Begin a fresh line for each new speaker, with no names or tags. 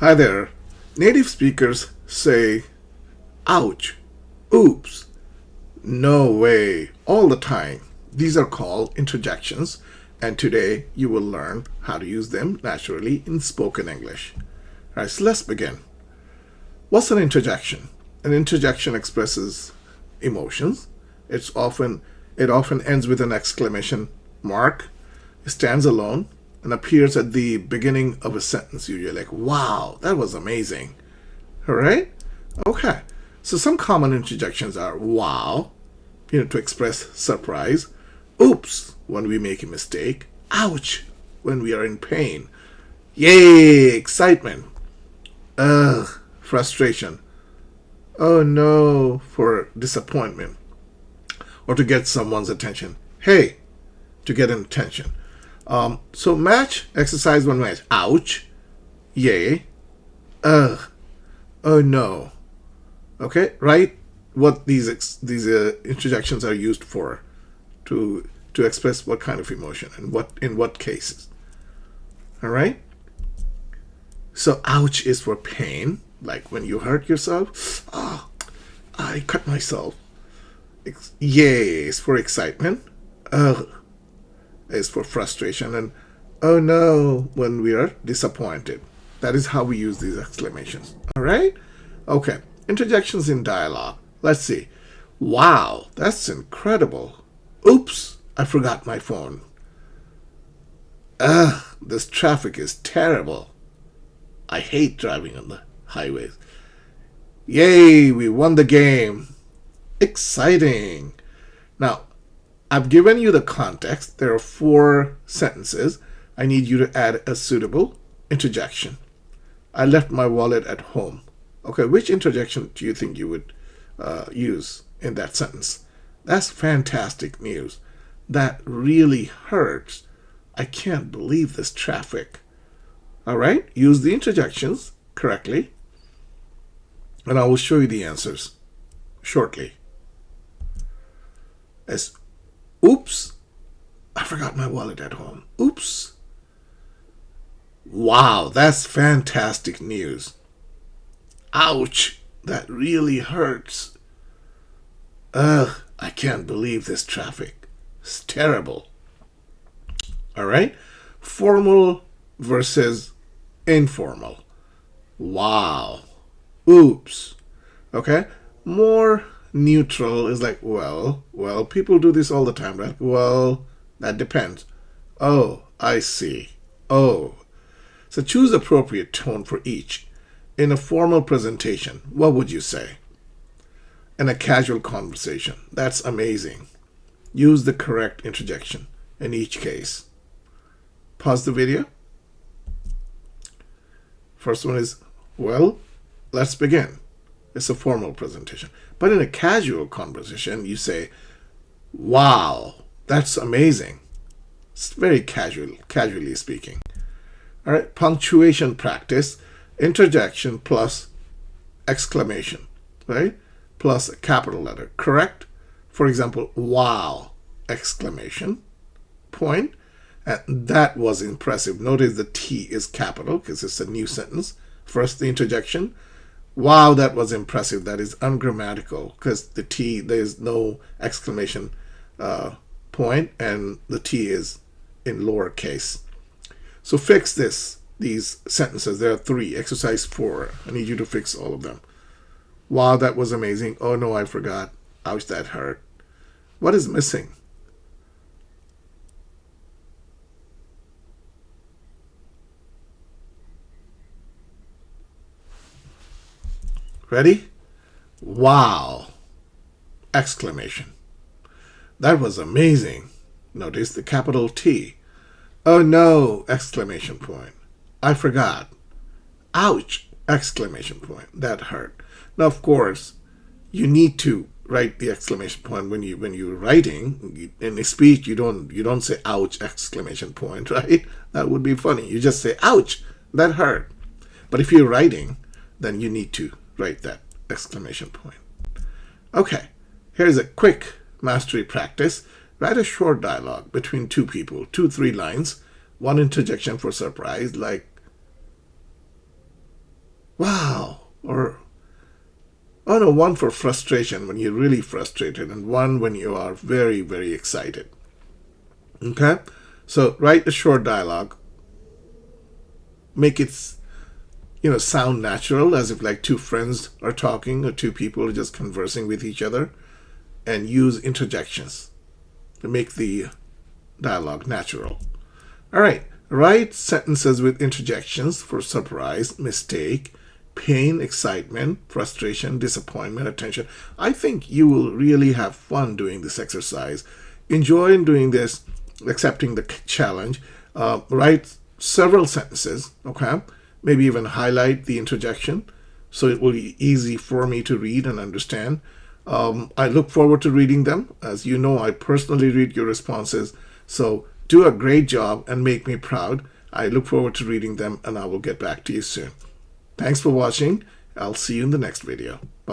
Hi there. Native speakers say, ouch, oops, no way, all the time. These are called interjections, and today you will learn how to use them naturally in spoken English. Alright, so let's begin. What's an interjection? An interjection expresses emotions. It often ends with an exclamation mark. It stands alone and appears at the beginning of a sentence. You're like, wow, that was amazing. All right? Okay. So some common interjections are wow, to express surprise, oops, when we make a mistake, ouch, when we are in pain, yay, excitement, ugh, frustration, oh no, for disappointment, or to get someone's attention, hey, to get an attention. So match, exercise one match. Ouch, yay, ugh, oh no. Okay, write what these interjections are used for, to express what kind of emotion and in what cases. All right. So ouch is for pain, like when you hurt yourself. Oh, I cut myself. Yay is for excitement. Ugh is for frustration, and oh no when we are disappointed. That is how we use these exclamations. All right. Okay. Interjections in dialogue. Let's see. Wow, that's incredible. Oops, I forgot my phone. Ugh, this traffic is terrible. I hate driving on the highways. Yay, we won the game. Exciting. Now, I've given you the context. There are 4 sentences. I need you to add a suitable interjection. I left my wallet at home. Okay, which interjection do you think you would use in that sentence? That's fantastic news. That really hurts. I can't believe this traffic. All right, use the interjections correctly, and I will show you the answers shortly. As oops, I forgot my wallet at home. Oops. Wow, that's fantastic news. Ouch, that really hurts. Ugh, I can't believe this traffic. It's terrible. All right? Formal versus informal. Wow. Oops. Okay? More neutral is like, well, people do this all the time, right? Well, that depends. Oh, I see. Oh. So choose appropriate tone for each. In a formal presentation, what would you say? In a casual conversation, that's amazing. Use the correct interjection in each case. Pause the video. First one is, well, let's begin. It's a formal presentation. But in a casual conversation, you say, wow, that's amazing. It's very casually speaking. All right, punctuation practice. Interjection plus exclamation, right? Plus a capital letter, correct? For example, wow, exclamation, point. And that was impressive. Notice the T is capital because it's a new sentence. First, the interjection. Wow, that was impressive. That is ungrammatical because the T, there's no exclamation point, and the T is in lowercase. So fix these sentences. There are 3. Exercise 4. I need you to fix all of them. Wow, that was amazing. Oh no, I forgot. Ouch, that hurt. What is missing? Ready? Wow! Exclamation. That was amazing. Notice the capital T. Oh no! Exclamation point. I forgot. Ouch! Exclamation point. That hurt. Now, of course, you need to write the exclamation point when you're writing. In a speech, you don't say ouch! Exclamation point, right? That would be funny. You just say ouch! That hurt. But if you're writing, then you need to write that exclamation point. Okay, here's a quick mastery practice. Write a short dialogue between 2 people, 2-3 lines, 1 interjection for surprise, like wow, or oh no, one for frustration when you're really frustrated, and one when you are very, very excited. Okay? So write a short dialogue. Make it, sound natural, as if like two friends are talking or two people are just conversing with each other, and use interjections to make the dialogue natural. All right. Write sentences with interjections for surprise, mistake, pain, excitement, frustration, disappointment, attention. I think you will really have fun doing this exercise. Enjoy doing this, accepting the challenge. Write several sentences, okay? Maybe even highlight the interjection so it will be easy for me to read and understand. I look forward to reading them. As you know, I personally read your responses. So do a great job and make me proud. I look forward to reading them, and I will get back to you soon. Thanks for watching. I'll see you in the next video. Bye.